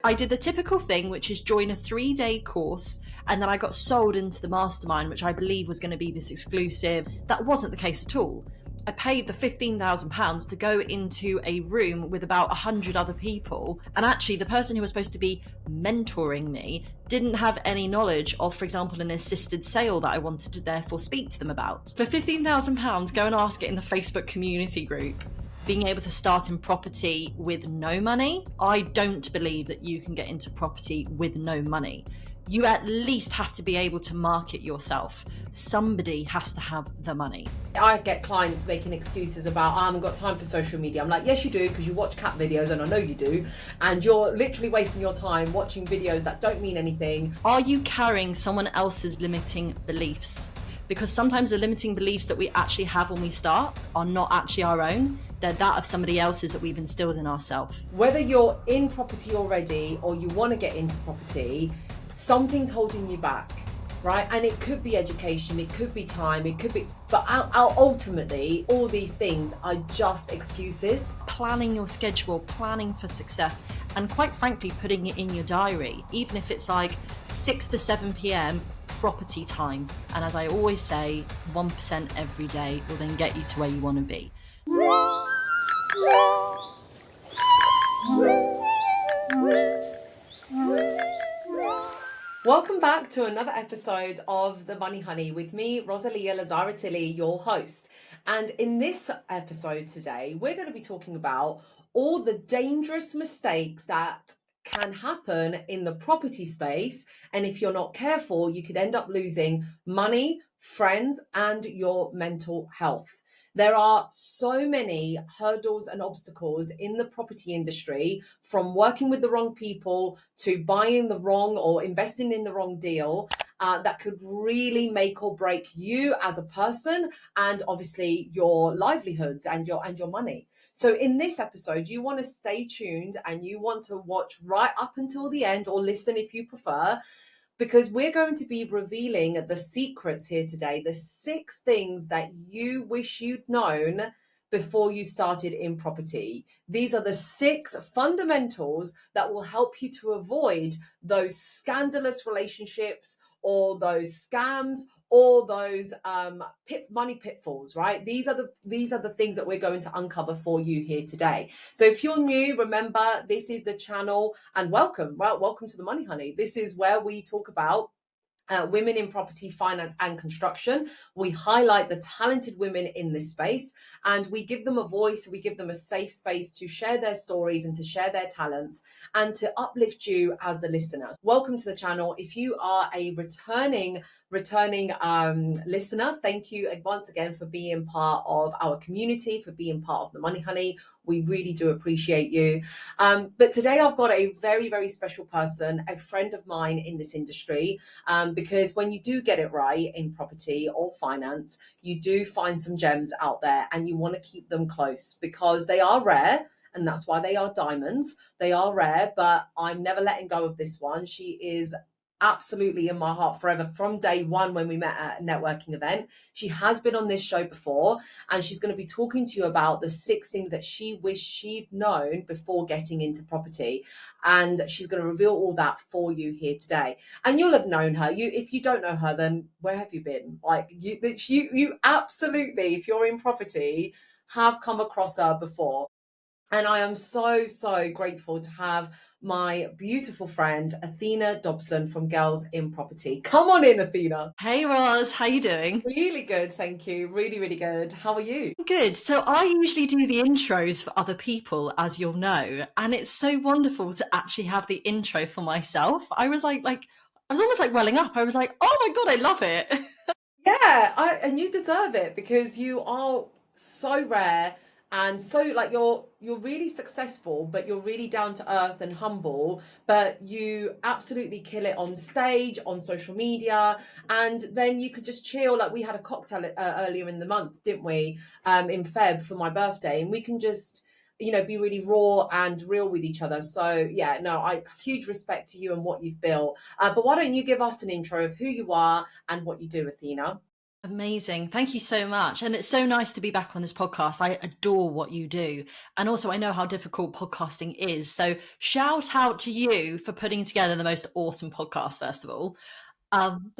I did the typical thing, which is join a 3-day course, and then I got sold into the mastermind, which I believe was going to be this exclusive. That wasn't the case at all. I paid the £15,000 to go into a room with about 100 other people, and actually the person who was supposed to be mentoring me didn't have any knowledge of, for example, an assisted sale that I wanted to therefore speak to them about. For £15,000, go and ask it in the Facebook community group. Being able to start in property with no money, I don't believe that you can get into property with no money. You at least have to be able to market yourself. Somebody has to have the money. I get clients making excuses about, I haven't got time for social media. I'm like, yes, you do, because you watch cat videos, and I know you do. And you're literally wasting your time watching videos that don't mean anything. Are you carrying someone else's limiting beliefs? Because sometimes the limiting beliefs that we actually have when we start are not actually our own. They're that of somebody else's that we've instilled in ourselves. Whether you're in property already or you want to get into property, something's holding you back, right? And it could be education, it could be time, it could be, but ultimately, all these things are just excuses. Planning your schedule, planning for success, and quite frankly, putting it in your diary, even if it's like 6 to 7 p.m, property time. And as I always say, 1% every day will then get you to where you want to be. Welcome back to another episode of The Money Honey with me, Rosalia Lazzarettilli, your host. And in this episode today, we're going to be talking about all the dangerous mistakes that can happen in the property space. And if you're not careful, you could end up losing money, friends, and your mental health. There are so many hurdles and obstacles in the property industry, from working with the wrong people to buying the wrong or investing in the wrong deal, that could really make or break you as a person, and obviously your livelihoods and your money. So in this episode, you want to stay tuned and you want to watch right up until the end, or listen if you prefer, because we're going to be revealing the secrets here today, the 6 things that you wish you'd known before you started in property. These are the 6 fundamentals that will help you to avoid those scandalous relationships or those scams or those money pitfalls, right? These are the things that we're going to uncover for you here today. So if you're new, remember, this is the channel, and welcome to The Money Honey. This is where we talk about women in property, finance, and construction. We highlight the talented women in this space, and we give them a voice. We give them a safe space to share their stories and to share their talents and to uplift you as the listener. Welcome to the channel. If you are a returning listener, thank you once again for being part of our community, for being part of The Money Honey. We really do appreciate you. But today I've got a very, very special person, a friend of mine in this industry, because when you do get it right in property or finance, you do find some gems out there, and you want to keep them close because they are rare. And that's why they are diamonds. They are rare, but I'm never letting go of this one. She is absolutely in my heart forever from day one when we met at a networking event. She has been on this show before, and she's going to be talking to you about the 6 things that she wished she'd known before getting into property. And she's going to reveal all that for you here today. And you'll have known her. If you don't know her, then where have you been? Like you absolutely, if you're in property, have come across her before. And I am so, so grateful to have my beautiful friend, Athena Dobson from Girls in Property. Come on in, Athena. Hey Roz, how you doing? Really good, thank you. Really, really good. How are you? Good. So I usually do the intros for other people, as you'll know, and it's so wonderful to actually have the intro for myself. I was like I was almost like welling up. I was like, oh my God, I love it. Yeah, and you deserve it, because you are so rare. And so like you're really successful, but you're really down to earth and humble, but you absolutely kill it on stage, on social media, and then you could just chill. Like we had a cocktail earlier in the month, didn't we, in Feb for my birthday, and we can just be really raw and real with each other. So yeah, no, I huge respect to you and what you've built. But why don't you give us an intro of who you are and what you do, Athena? Amazing. Thank you so much. And it's so nice to be back on this podcast. I adore what you do. And also, I know how difficult podcasting is. So, shout out to you for putting together the most awesome podcast, first of all. Um,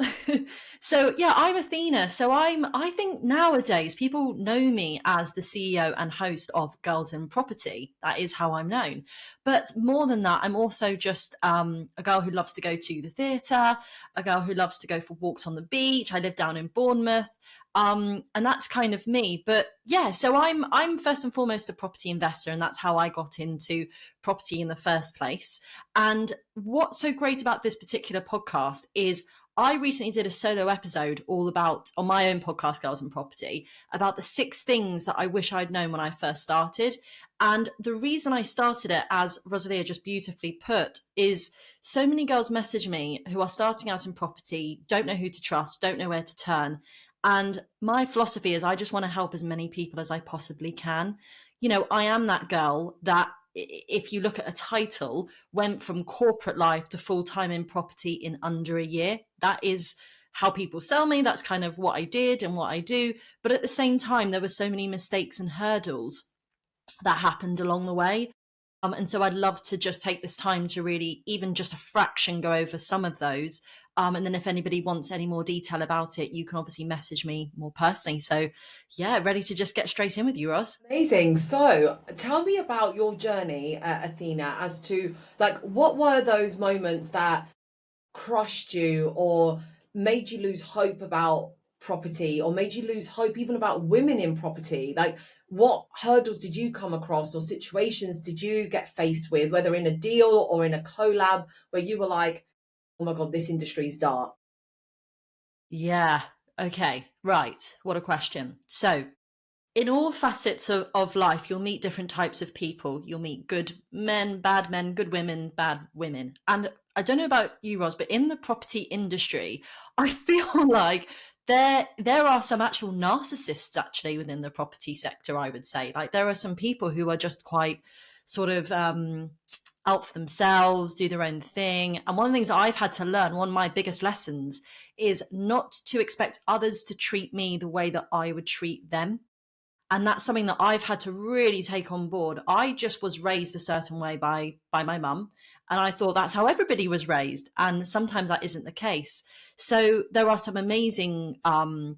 so yeah, I'm Athena. I think nowadays people know me as the CEO and host of Girls in Property. That is how I'm known. But more than that, I'm also just a girl who loves to go to the theatre, a girl who loves to go for walks on the beach. I live down in Bournemouth. And that's kind of me. But yeah, so I'm first and foremost a property investor, and that's how I got into property in the first place. And what's so great about this particular podcast is I recently did a solo episode all about, on my own podcast, Girls in Property, about the 6 things that I wish I'd known when I first started. And the reason I started it, as Rosalia just beautifully put, is so many girls message me who are starting out in property, don't know who to trust, don't know where to turn. And my philosophy is I just want to help as many people as I possibly can. You know, I am that girl that, if you look at a title, went from corporate life to full-time in property in under a year. That is how people sell me. That's kind of what I did and what I do. But at the same time, there were so many mistakes and hurdles that happened along the way. And so I'd love to just take this time to really, even just a fraction, go over some of those. And then if anybody wants any more detail about it, you can obviously message me more personally. So yeah, ready to just get straight in with you, Roz. Amazing. So tell me about your journey, Athena, as to like what were those moments that crushed you or made you lose hope about property or made you lose hope even about women in property? Like, what hurdles did you come across or situations did you get faced with, whether in a deal or in a collab, where you were like, oh my God, this industry is dark? Yeah. Okay. Right. What a question. So, in all facets of life, you'll meet different types of people. You'll meet good men, good women, bad women. And I don't know about you, Ros, but in the property industry, I feel like there are some actual narcissists actually within the property sector, I would say. Like there are some people who are just quite sort of out for themselves, do their own thing. And one of the things I've had to learn, one of my biggest lessons, is not to expect others to treat me the way that I would treat them. And that's something that I've had to really take on board. I just was raised a certain way by my mum, and I thought that's how everybody was raised, and sometimes that isn't the case. So there are some amazing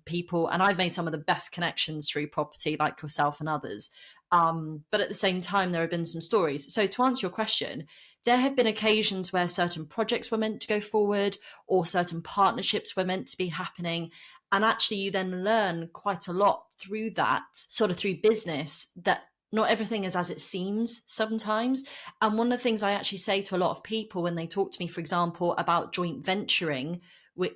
people, and I've made some of the best connections through property, like yourself and others. But at the same time, there have been some stories. So to answer your question, there have been occasions where certain projects were meant to go forward, or certain partnerships were meant to be happening. And actually, you then learn quite a lot through that, sort of through business, that not everything is as it seems sometimes. And one of the things I actually say to a lot of people when they talk to me, for example, about joint venturing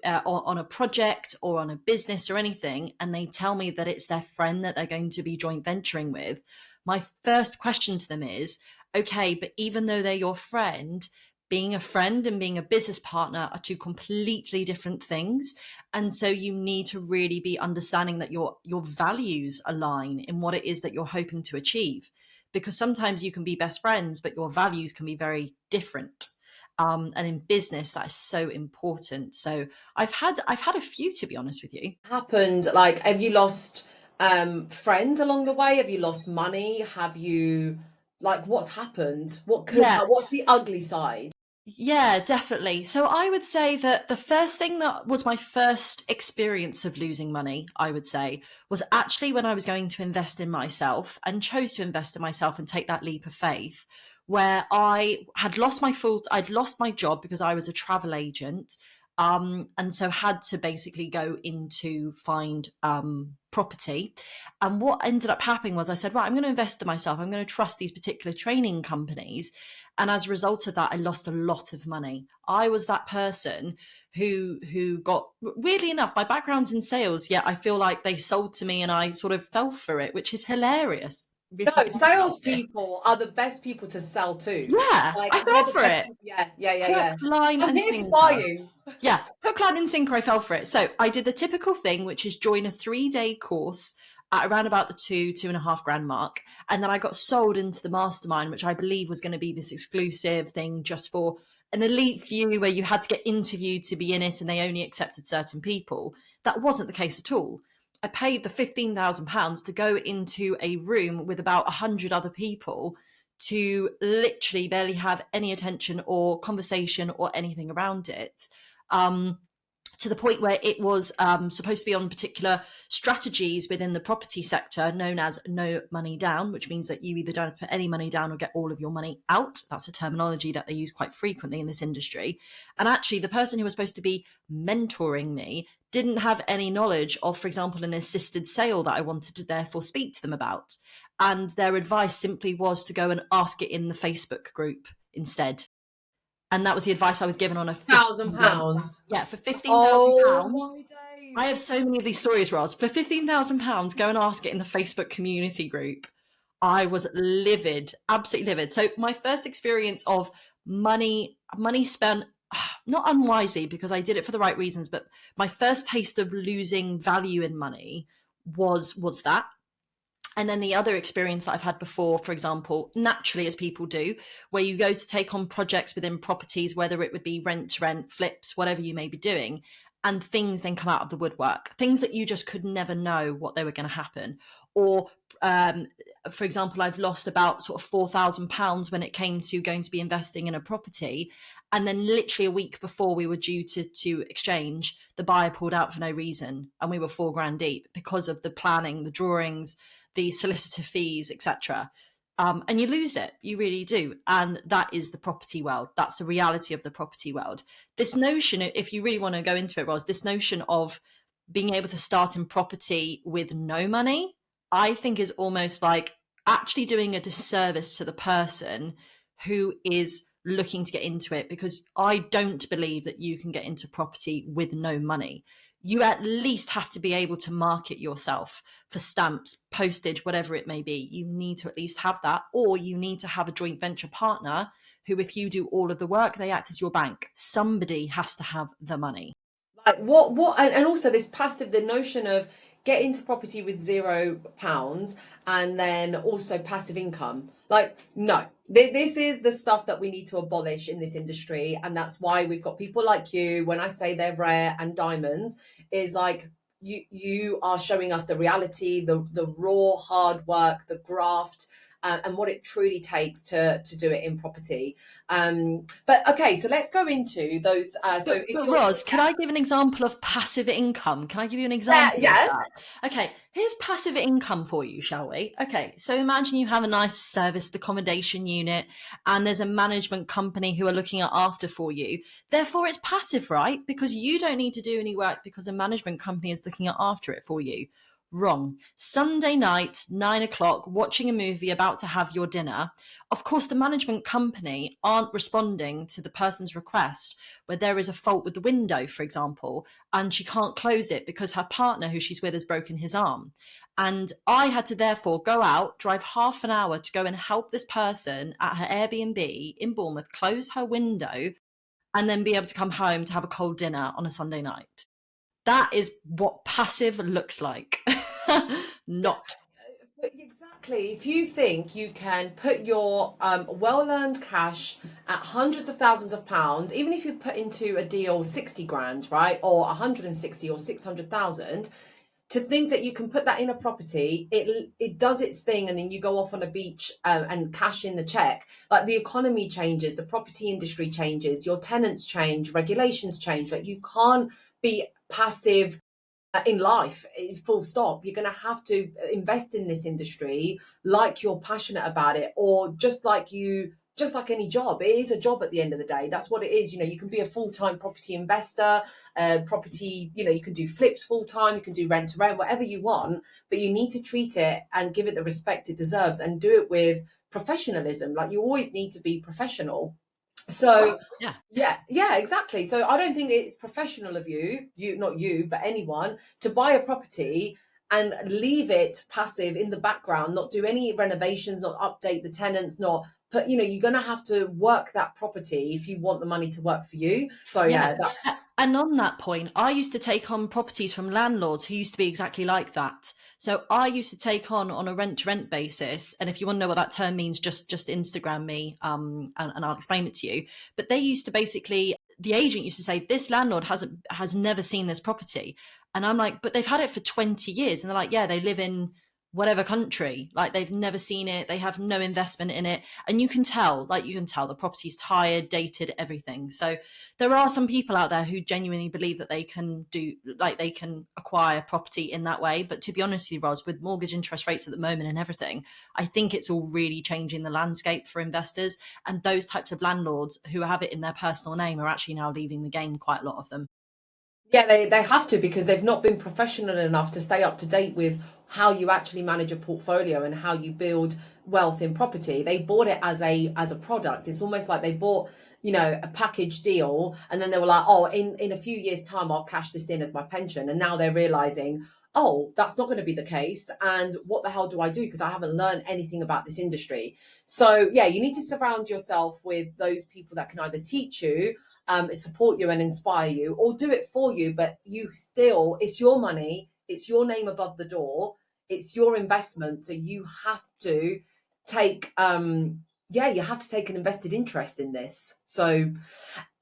on a project or on a business or anything, and they tell me that it's their friend that they're going to be joint venturing with, my first question to them is, okay, but even though they're your friend, being a friend and being a business partner are 2 completely different things. And so you need to really be understanding that your values align in what it is that you're hoping to achieve. Because sometimes you can be best friends, but your values can be very different. And in business, that is so important. So I've had a few, to be honest with you. Happened, like, have you lost friends along the way? Have you lost money? Have you, like, what's happened? Yeah. What's the ugly side? Yeah, definitely. So I would say that the first thing that was my first experience of losing money, I would say, was actually when I was going to invest in myself and chose to invest in myself and take that leap of faith, where I'd lost my job because I was a travel agent. And so had to basically go into find property. And what ended up happening was I said, right, I'm going to invest in myself. I'm going to trust these particular training companies. And as a result of that, I lost a lot of money. I was that person who got, weirdly enough, my background's in sales, yet I feel like they sold to me and I sort of fell for it, which is hilarious. No, salespeople are the best people to sell to. Yeah, Like, I they're fell the for best it. people. Yeah, yeah, yeah, Hook, yeah. line, I'm and here to sinker. buy you. Yeah, hook, line, and sinker, I fell for it. So I did the typical thing, which is join a 3-day course at around about the 2.5 grand mark. And then I got sold into the mastermind, which I believe was going to be this exclusive thing just for an elite few where you had to get interviewed to be in it and they only accepted certain people. That wasn't the case at all. I paid the £15,000 to go into a room with about 100 other people to literally barely have any attention or conversation or anything around it. To the point where it was supposed to be on particular strategies within the property sector known as no money down, which means that you either don't have to put any money down or get all of your money out. That's a terminology that they use quite frequently in this industry. And actually, the person who was supposed to be mentoring me didn't have any knowledge of, for example, an assisted sale that I wanted to therefore speak to them about. And their advice simply was to go and ask it in the Facebook group instead. And that was the advice I was given on a £1,000. Yeah, for £15,000. Oh my days. I have so many of these stories, Roz. For £15,000, go and ask it in the Facebook community group. I was livid, absolutely livid. So my first experience of money spent, not unwisely because I did it for the right reasons, but my first taste of losing value in money was that. And then the other experience that I've had before, for example, naturally, as people do, where you go to take on projects within properties, whether it would be rent to rent, flips, whatever you may be doing, and things then come out of the woodwork, things that you just could never know what they were going to happen. Or, for example, I've lost about sort of £4,000 when it came to going to be investing in a property. And then literally a week before we were due to exchange, the buyer pulled out for no reason. And we were £4,000 deep because of the planning, the drawings, the solicitor fees, etc. And you lose it, you really do. And that is the property world. That's the reality of the property world. This notion, if you really want to go into it, Ros, this notion of being able to start in property with no money, I think is almost like actually doing a disservice to the person who is looking to get into it, because I don't believe that you can get into property with no money. You at least have to be able to market yourself for stamps, postage, whatever it may be. You need to at least have that, or you need to have a joint venture partner who, if you do all of the work, they act as your bank. Somebody has to have the money. Like and also this passive, the notion of get into property with £0 and then also passive income. Like, no, this is the stuff that we need to abolish in this industry. And that's why we've got people like you. When I say they're rare and diamonds, is like you are showing us the reality, the raw hard work, the graft, and what it truly takes to do it in property. But okay, so let's go into those. But Ros, can I give an example of passive income? Can I give you an example? Yeah. Of that? Okay, here's passive income for you, shall we? Okay, so imagine you have a nice serviced accommodation unit and there's a management company who are looking after for you. Therefore, it's passive, right? Because you don't need to do any work because a management company is looking after it for you. Wrong. Sunday night, 9 o'clock, watching a movie, about to have your dinner. Of course, the management company aren't responding to the person's request where there is a fault with the window, for example, and she can't close it because her partner who she's with has broken his arm. And I had to therefore go out, drive half an hour to go and help this person at her Airbnb in Bournemouth, close her window, and then be able to come home to have a cold dinner on a Sunday night. That is what passive looks like. Not. Exactly. If you think you can put your well-earned cash at hundreds of thousands of pounds, even if you put into a deal 60 grand, right, or 160 or 600,000, to think that you can put that in a property, it does its thing, and then you go off on a beach and cash in the check. Like, the economy changes, the property industry changes, your tenants change, regulations change. Like, you can't be passive in life, full stop. You're going to have to invest in this industry like you're passionate about it, or just like any job. It is a job at the end of the day. That's what it is. You know, you can be a full-time property investor, property, you know, you can do flips full-time, you can do rent to rent, whatever you want, but you need to treat it and give it the respect it deserves and do it with professionalism. Like, you always need to be professional. So yeah, exactly. So I don't think it's professional of you, not you, but anyone, to buy a property and leave it passive in the background, not do any renovations, not update the tenants, not put, you know, you're going to have to work that property if you want the money to work for you. So yeah, that's. And on that point, I used to take on properties from landlords who used to be exactly like that. So I used to take on a rent-to-rent basis. And if you want to know what that term means, just Instagram me and I'll explain it to you. But they used to basically the agent used to say, this landlord has never seen this property. And I'm like, but they've had it for 20 years. And they're like, yeah, they live in whatever country, like they've never seen it, they have no investment in it. And you can tell the property's tired, dated, everything. So there are some people out there who genuinely believe that they can acquire property in that way. But to be honest with you, Ros, with mortgage interest rates at the moment and everything, I think it's all really changing the landscape for investors. And those types of landlords who have it in their personal name are actually now leaving the game, quite a lot of them. Yeah, they have to, because they've not been professional enough to stay up to date with how you actually manage a portfolio and how you build wealth in property. They bought it as a product. It's almost like they bought, a package deal, and then they were like, oh, in a few years' time, I'll cash this in as my pension. And now they're realizing, oh, that's not going to be the case. And what the hell do I do? Because I haven't learned anything about this industry. So yeah, you need to surround yourself with those people that can either teach you, support you and inspire you, or do it for you. But it's your money, it's your name above the door, it's your investment. So you have to take, you have to take an invested interest in this. So,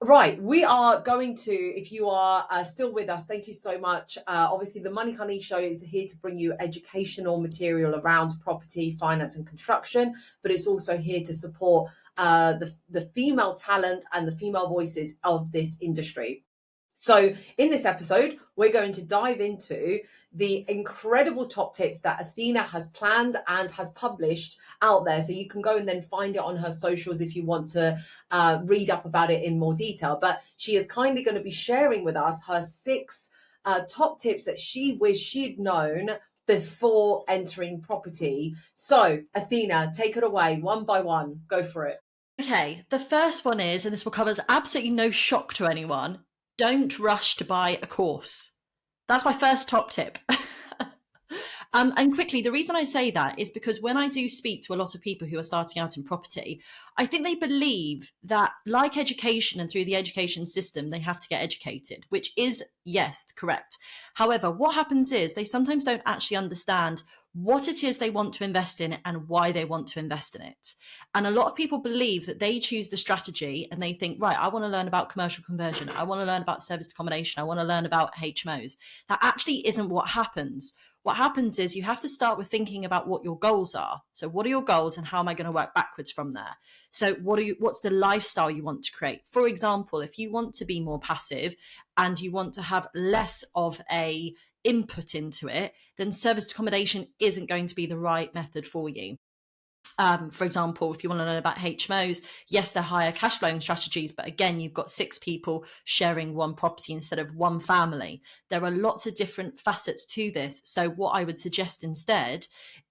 right, we are going to, if you are still with us, thank you so much. Obviously, the Money Honey Show is here to bring you educational material around property, finance, and construction, but it's also here to support the female talent and the female voices of this industry. So in this episode, we're going to dive into the incredible top tips that Athena has planned and has published out there. So you can go and then find it on her socials if you want to read up about it in more detail. But she is kindly going to be sharing with us her 6 top tips that she wished she'd known before entering property. So Athena, take it away one by one. Go for it. Okay, the first one is, and this will come as absolutely no shock to anyone, don't rush to buy a course. That's my first top tip. And quickly, the reason I say that is because when I do speak to a lot of people who are starting out in property, I think they believe that, like education and through the education system, they have to get educated, which is, yes, correct. However, what happens is they sometimes don't actually understand what it is they want to invest in and why they want to invest in it. And a lot of people believe that they choose the strategy and they think, right, I want to learn about commercial conversion. I want to learn about serviced accommodation. I want to learn about HMOs. That actually isn't what happens. What happens is you have to start with thinking about what your goals are. So what are your goals and how am I going to work backwards from there? So what's the lifestyle you want to create? For example, if you want to be more passive and you want to have less of a input into it, then serviced accommodation isn't going to be the right method for you. For example, if you want to learn about HMOs, yes, they're higher cash flowing strategies, but again, you've got 6 people sharing one property instead of one family. There are lots of different facets to this. So what I would suggest instead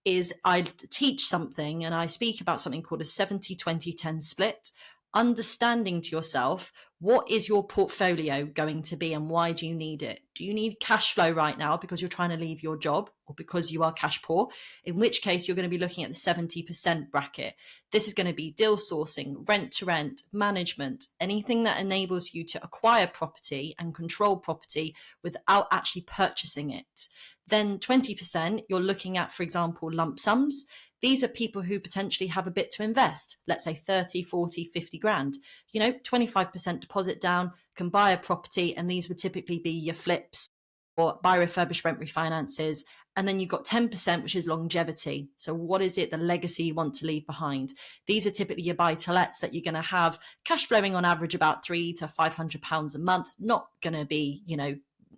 is I'd teach something and I speak about something called a 70-20-10 split, understanding to yourself, what is your portfolio going to be and why do you need it? Do you need cash flow right now because you're trying to leave your job or because you are cash poor? In which case you're going to be looking at the 70% bracket. This is going to be deal sourcing, rent to rent, management, anything that enables you to acquire property and control property without actually purchasing it. Then 20%, you're looking at, for example, lump sums. These are people who potentially have a bit to invest, let's say 30, 40, 50 grand. 25% deposit down, can buy a property, and these would typically be your flips or buy refurbished rent refinances. And then you've got 10%, which is longevity. So what is it, the legacy you want to leave behind? These are typically your buy-to-lets that you're going to have cash flowing on average about £300 to £500 a month. Not going to be,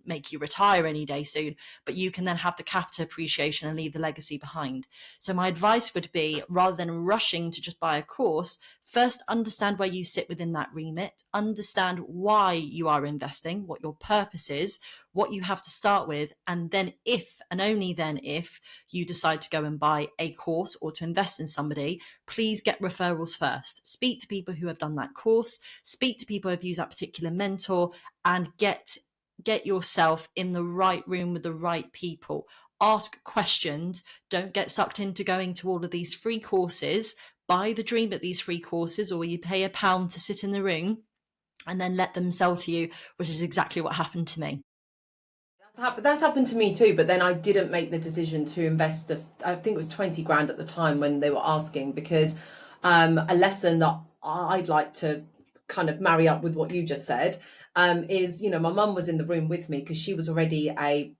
make you retire any day soon, but you can then have the capital appreciation and leave the legacy behind. So my advice would be, rather than rushing to just buy a course, first understand where you sit within that remit, understand why you are investing, what your purpose is, what you have to start with, and then if, and only then if, you decide to go and buy a course or to invest in somebody, please get referrals first. Speak to people who have done that course, speak to people who have used that particular mentor, and get yourself in the right room with the right people. Ask questions. Don't get sucked into going to all of these free courses. Buy the dream at these free courses, or you pay £1 to sit in the room and then let them sell to you, which is exactly what happened to me. That's happened to me too, but then I didn't make the decision to invest. I think it was 20 grand at the time when they were asking, because a lesson that I'd like to kind of marry up with what you just said, is, you know, my mum was in the room with me because she was already a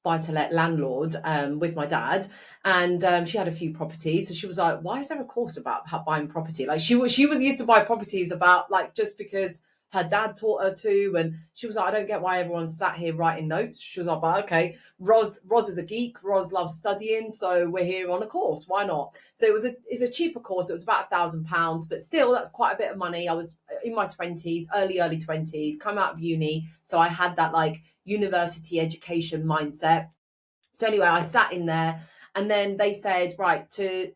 buy-to-let landlord with my dad, and she had a few properties. So she was like, why is there a course about buying property? Like she was used to buy properties about, like, just because her dad taught her to. And she was like, I don't get why everyone's sat here writing notes. She was like, but okay, Roz is a geek, Roz loves studying, so we're here on a course, why not? So it's a cheaper course. It was about £1,000, but still, that's quite a bit of money. I was in my 20s, early 20s, come out of uni, so I had that like university education mindset. So anyway, I sat in there, and then they said, right, to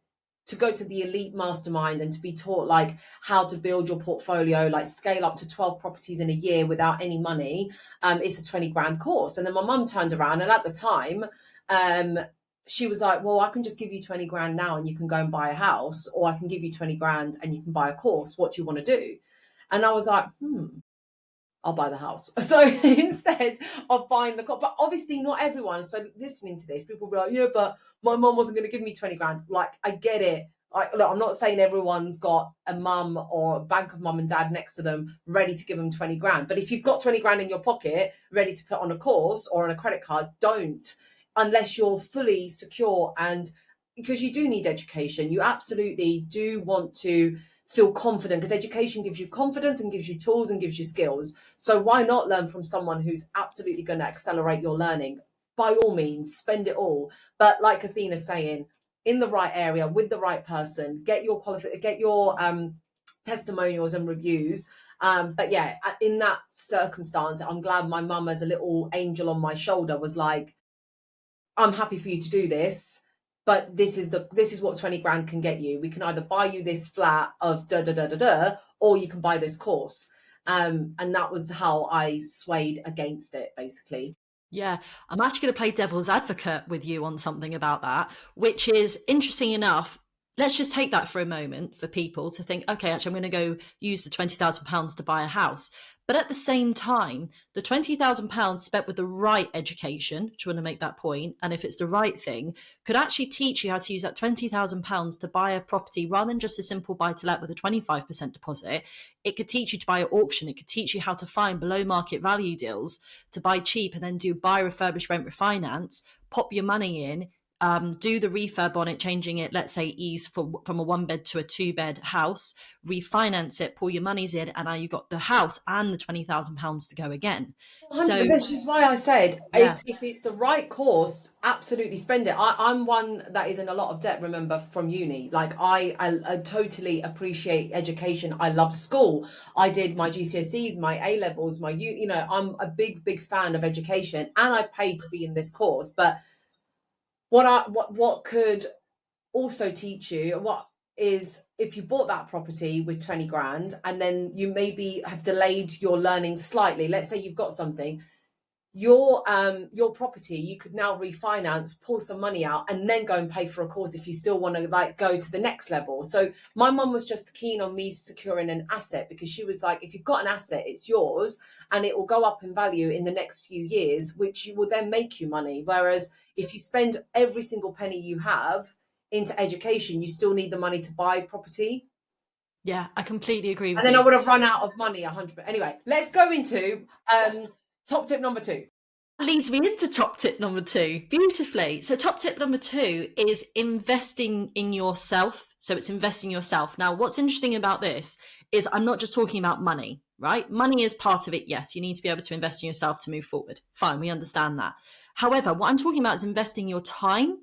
go to the elite mastermind and to be taught like how to build your portfolio, like scale up to 12 properties in a year without any money, it's a 20 grand course. And then my mum turned around, and at the time, she was like, well, I can just give you 20 grand now and you can go and buy a house, or I can give you 20 grand and you can buy a course. What do you want to do? And I was like, I'll buy the house. So instead of buying the car, but obviously not everyone. So listening to this, people will be like, yeah, but my mum wasn't going to give me 20 grand. Like, I get it. Look, I'm not saying everyone's got a mum or a bank of mum and dad next to them ready to give them 20 grand. But if you've got 20 grand in your pocket ready to put on a course or on a credit card, don't, unless you're fully secure. And because you do need education, you absolutely do want to feel confident, because education gives you confidence and gives you tools and gives you skills. So why not learn from someone who's absolutely going to accelerate your learning? By all means, spend it all. But like Athena's saying, in the right area with the right person, get your testimonials and reviews. But yeah, in that circumstance, I'm glad my mum, as a little angel on my shoulder, was like, I'm happy for you to do this, but this is what 20 grand can get you. We can either buy you this flat of or you can buy this course. And that was how I swayed against it, basically. Yeah, I'm actually going to play devil's advocate with you on something about that, which is interesting enough. Let's just take that for a moment for people to think, okay, actually, I'm going to go use the £20,000 to buy a house. But at the same time, the £20,000 spent with the right education, do you want to make that point? And if it's the right thing, could actually teach you how to use that £20,000 to buy a property rather than just a simple buy-to-let with a 25% deposit. It could teach you to buy at auction. It could teach you how to find below market value deals to buy cheap and then do buy, refurbish, rent, refinance, pop your money in, do the refurb on it, changing it, let's say ease from a 1-bed to a 2-bed house, refinance it, pull your monies in, and now you got the house and the £20,000 to go again. 100%. So This is why I said, yeah. if it's the right course, absolutely spend it. I'm one that is in a lot of debt, remember, from uni. Like, I totally appreciate education. I love school. I did my GCSEs, my A levels, you know, I'm a big fan of education, and I paid to be in this course. But what could also teach you, what is, if you bought that property with 20 grand and then you maybe have delayed your learning slightly, let's say you've got something, your property, you could now refinance, pull some money out, and then go and pay for a course if you still want to like go to the next level. So my mum was just keen on me securing an asset, because she was like, if you've got an asset, it's yours and it will go up in value in the next few years, which will then make you money. Whereas if you spend every single penny you have into education, you still need the money to buy property. Yeah, I completely agree with and then you. I would have run out of money 100%. Anyway, let's go into top tip number 2. Leads me into top tip number 2 beautifully. So top tip number 2 is investing in yourself. So it's investing in yourself. Now, what's interesting about this is I'm not just talking about money, right? Money is part of it. Yes, you need to be able to invest in yourself to move forward. Fine, we understand that. However, what I'm talking about is investing your time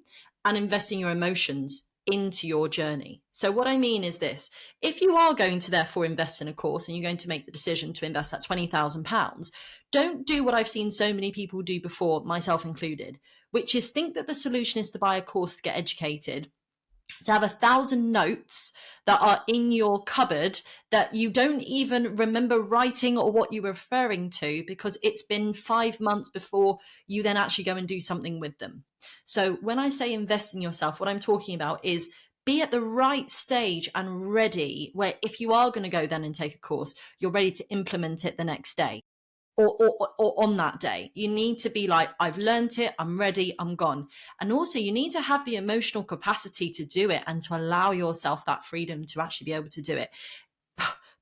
and investing your emotions into your journey. So what I mean is this: if you are going to therefore invest in a course and you're going to make the decision to invest that £20,000, don't do what I've seen so many people do before, myself included, which is think that the solution is to buy a course to get educated, to have 1,000 notes that are in your cupboard that you don't even remember writing or what you were referring to, because it's been 5 months before you then actually go and do something with them. So when I say invest in yourself, what I'm talking about is be at the right stage and ready, where if you are going to go then and take a course, you're ready to implement it the next day. Or on that day. You need to be like, I've learned it, I'm ready, I'm gone. And also you need to have the emotional capacity to do it and to allow yourself that freedom to actually be able to do it.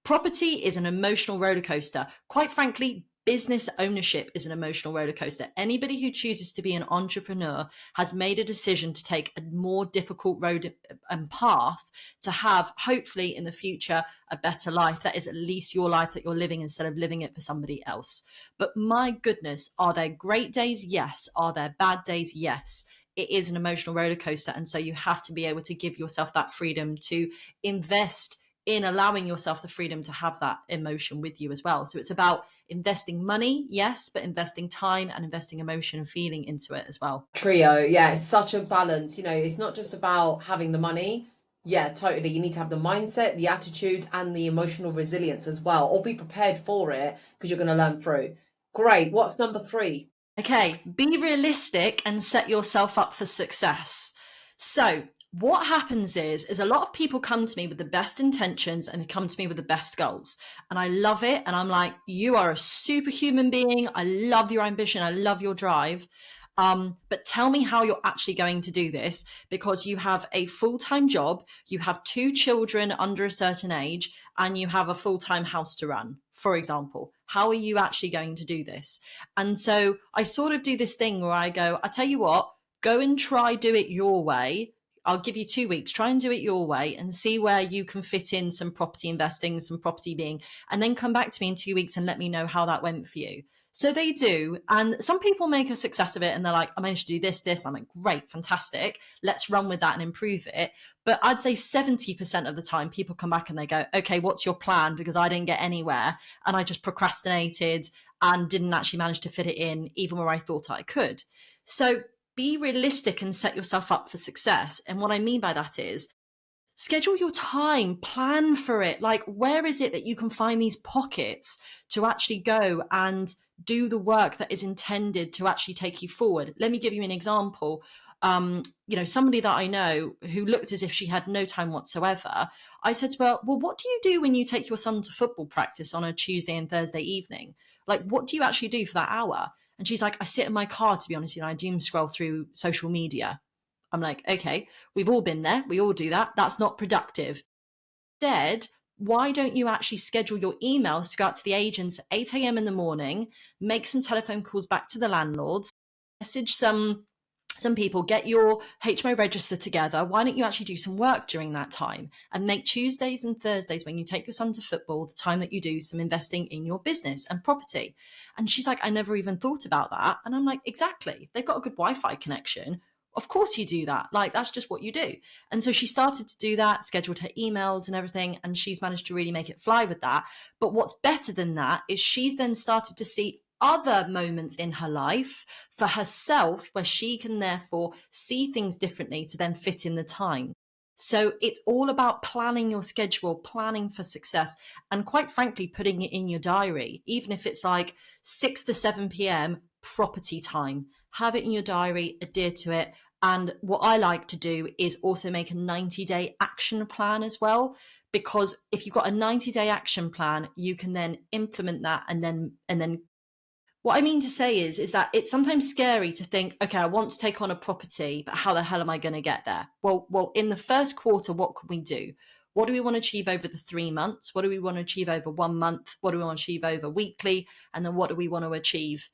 Property is an emotional roller coaster. Quite frankly, business ownership is an emotional roller coaster. Anybody who chooses to be an entrepreneur has made a decision to take a more difficult road and path to have, hopefully in the future, a better life that is at least your life that you're living instead of living it for somebody else. But my goodness, are there great days? Yes. Are there bad days? Yes. It is an emotional roller coaster. And so you have to be able to give yourself that freedom to invest in allowing yourself the freedom to have that emotion with you as well. So it's about investing money, yes, but investing time and investing emotion and feeling into it as well. Trio, yeah, it's such a balance. It's not just about having the money. Yeah, totally. You need to have the mindset, the attitude, and the emotional resilience as well, or be prepared for it because you're going to learn through. Great. What's number 3? Okay, be realistic and set yourself up for success. So what happens is a lot of people come to me with the best intentions and they come to me with the best goals. And I love it. And I'm like, you are a superhuman being. I love your ambition. I love your drive. But tell me how you're actually going to do this, because you have a full-time job, you have 2 children under a certain age, and you have a full-time house to run, for example. How are you actually going to do this? And so I sort of do this thing where I go, I tell you what, go and try do it your way. I'll give you 2 weeks, try and do it your way and see where you can fit in some property investing, some property being, and then come back to me in 2 weeks and let me know how that went for you. So they do. And some people make a success of it and they're like, I managed to do this. I'm like, great, fantastic. Let's run with that and improve it. But I'd say 70% of the time people come back and they go, okay, what's your plan? Because I didn't get anywhere and I just procrastinated and didn't actually manage to fit it in even where I thought I could. So be realistic and set yourself up for success. And what I mean by that is schedule your time, plan for it. Like, where is it that you can find these pockets to actually go and do the work that is intended to actually take you forward? Let me give you an example. Somebody that I know who looked as if she had no time whatsoever. I said to her, well, what do you do when you take your son to football practice on a Tuesday and Thursday evening? Like, what do you actually do for that hour? And she's like, I sit in my car, to be honest, I doom scroll through social media. I'm like, okay, we've all been there. We all do that. That's not productive. Instead, why don't you actually schedule your emails to go out to the agents at 8 a.m. in the morning, make some telephone calls back to the landlords, message some people, get your HMO register together. Why don't you actually do some work during that time and make Tuesdays and Thursdays when you take your son to football the time that you do some investing in your business and property? And she's like, I never even thought about that. And I'm like, exactly. They've got a good Wi-Fi connection. Of course you do that. Like, that's just what you do. And so she started to do that, scheduled her emails and everything, and she's managed to really make it fly with that. But what's better than that is she's then started to see other moments in her life for herself where she can therefore see things differently to then fit in the time. So it's all about planning your schedule, planning for success, and quite frankly, putting it in your diary, even if it's like 6 to 7 p.m. property time. Have it in your diary, adhere to it. And what I like to do is also make a 90-day action plan as well, because if you've got a 90-day action plan, you can then implement that. And then what I mean to say is that it's sometimes scary to think, okay, I want to take on a property, but how the hell am I going to get there? Well, in the first quarter, what can we do? What do we want to achieve over the 3 months? What do we want to achieve over 1 month? What do we want to achieve over weekly? And then what do we want to achieve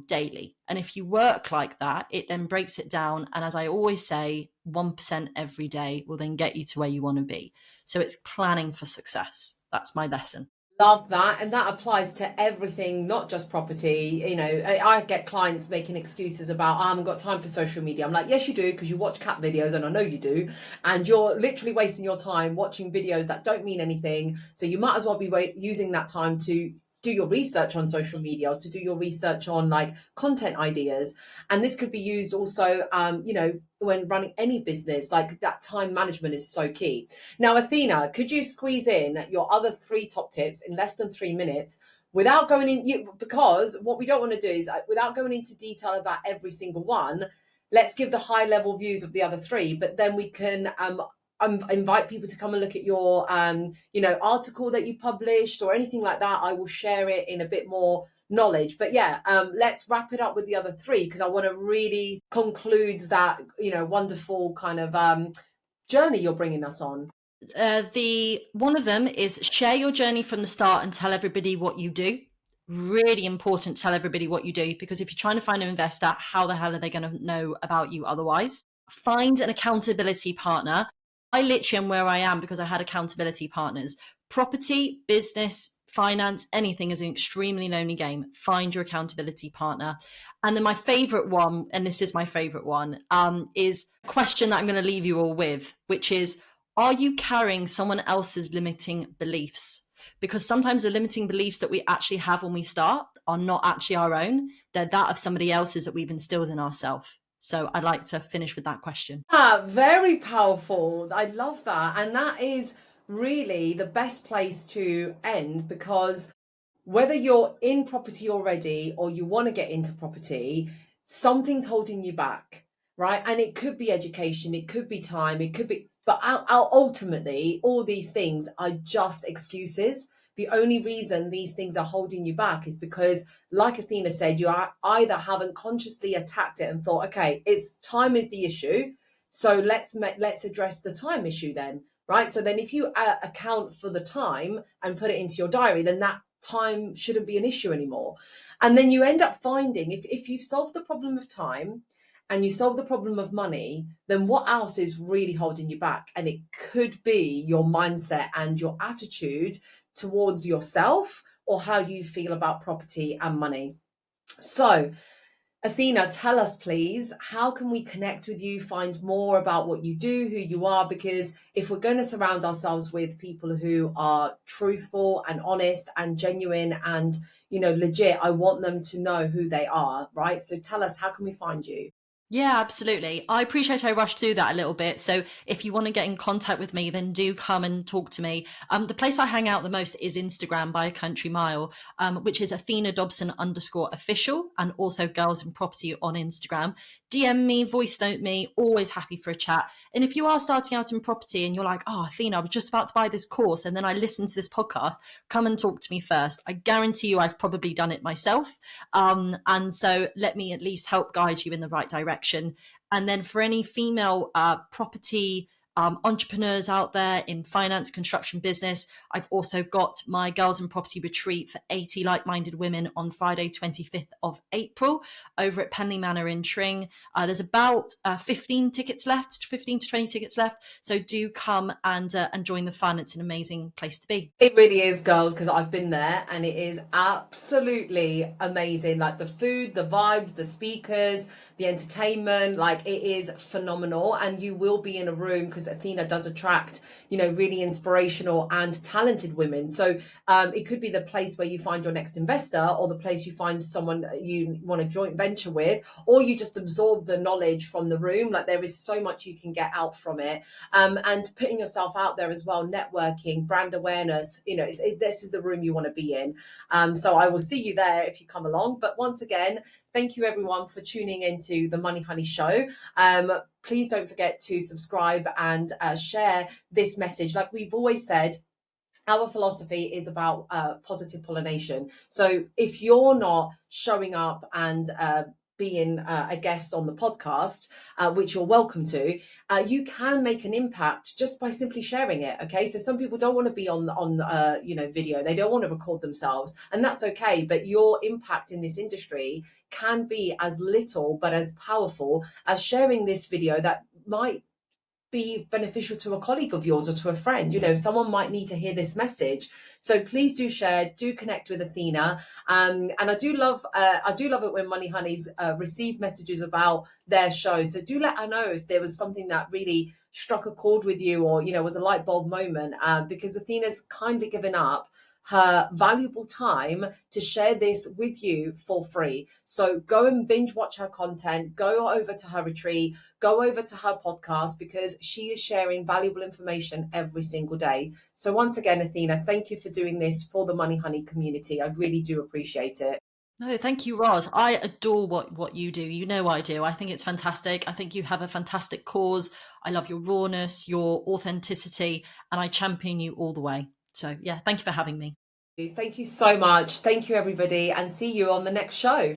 daily? And if you work like that, it then breaks it down. And as I always say, 1% every day will then get you to where you want to be. So it's planning for success. That's my lesson. Love that. And that applies to everything, not just property. I get clients making excuses about, I haven't got time for social media. I'm like, yes, you do, because you watch cat videos, and I know you do. And you're literally wasting your time watching videos that don't mean anything. So you might as well be using that time to do your research on social media, or to do your research on like content ideas. And this could be used also, when running any business. Like, that time management is so key. Now, Athena, could you squeeze in your other 3 top tips in less than 3 minutes without going in? Because what we don't want to do is, without going into detail about every single one, let's give the high level views of the other 3, but then we can invite people to come and look at your article that you published or anything like that. I will share it in a bit more knowledge. But yeah, let's wrap it up with the other 3, because I want to really conclude that wonderful kind of journey you're bringing us on. One of them is share your journey from the start and tell everybody what you do. Really important to tell everybody what you do, because if you're trying to find an investor, how the hell are they going to know about you otherwise? Find an accountability partner. I literally am where I am because I had accountability partners. Property, business, finance, anything is an extremely lonely game. Find your accountability partner. And then my favorite one, and this is my favorite one, is a question that I'm going to leave you all with, which is, are you carrying someone else's limiting beliefs? Because sometimes the limiting beliefs that we actually have when we start are not actually our own. They're that of somebody else's that we've instilled in ourselves. So I'd like to finish with that question. Very powerful. I love that. And that is really the best place to end, because whether you're in property already or you want to get into property, something's holding you back, right? And it could be education, it could be time, it could be, but ultimately, all these things are just excuses. The only reason these things are holding you back is because, like Athena said, you either haven't consciously attacked it and thought, okay, it's time is the issue, so let's address the time issue then, right? So then if you account for the time and put it into your diary, then that time shouldn't be an issue anymore. And then you end up finding, if you've solved the problem of time and you solve the problem of money, then what else is really holding you back? And it could be your mindset and your attitude towards yourself, or how you feel about property and money. So Athena, tell us please, how can we connect with you, find more about what you do, who you are? Because if we're going to surround ourselves with people who are truthful and honest and genuine and, legit, I want them to know who they are, right? So tell us, how can we find you? Yeah, absolutely. I appreciate I rushed through that a little bit. So if you want to get in contact with me, then do come and talk to me. The place I hang out the most is Instagram by a country mile, which is Athena Dobson _official, and also Girls in Property on Instagram. DM me, voice note me, always happy for a chat. And if you are starting out in property and you're like, oh, Athena, I was just about to buy this course and then I listened to this podcast, come and talk to me first. I guarantee you I've probably done it myself. And so let me at least help guide you in the right direction. And then for any female property entrepreneurs out there in finance, construction, business, I've also got my Girls in Property retreat for 80 like-minded women on Friday, 25th of April over at Penley Manor in Tring. There's about 15 tickets left, 15 to 20 tickets left. So do come and join the fun. It's an amazing place to be. It really is, girls, because I've been there and it is absolutely amazing. Like the food, the vibes, the speakers, the entertainment, like it is phenomenal. And you will be in a room, because Athena does attract, really inspirational and talented women. So it could be the place where you find your next investor, or the place you find someone that you want to joint venture with, or you just absorb the knowledge from the room. Like there is so much you can get out from it. And putting yourself out there as well, networking, brand awareness, this is the room you want to be in. So I will see you there if you come along. But once again, thank you everyone for tuning into the Money Honey Show. Please don't forget to subscribe and share this message. Like we've always said, our philosophy is about positive pollination. So if you're not showing up and being a guest on the podcast, which you're welcome to, you can make an impact just by simply sharing it. Okay, so some people don't want to be on video, they don't want to record themselves, and that's okay. But your impact in this industry can be as little but as powerful as sharing this video that might be beneficial to a colleague of yours or to a friend. Someone might need to hear this message. So please do share, do connect with Athena. And I do love it when Money Honeys receive messages about their show. So do let her know if there was something that really struck a chord with you, or was a light bulb moment, because Athena's kindly given up her valuable time to share this with you for free. So go and binge watch her content, go over to her retreat, go over to her podcast, because she is sharing valuable information every single day. So once again, Athena, thank you for doing this for the Money Honey community. I really do appreciate it. No, thank you, Roz. I adore what you do. I do. I think it's fantastic. I think you have a fantastic cause. I love your rawness, your authenticity, and I champion you all the way. So yeah, thank you for having me. Thank you so much. Thank you, everybody, and see you on the next show.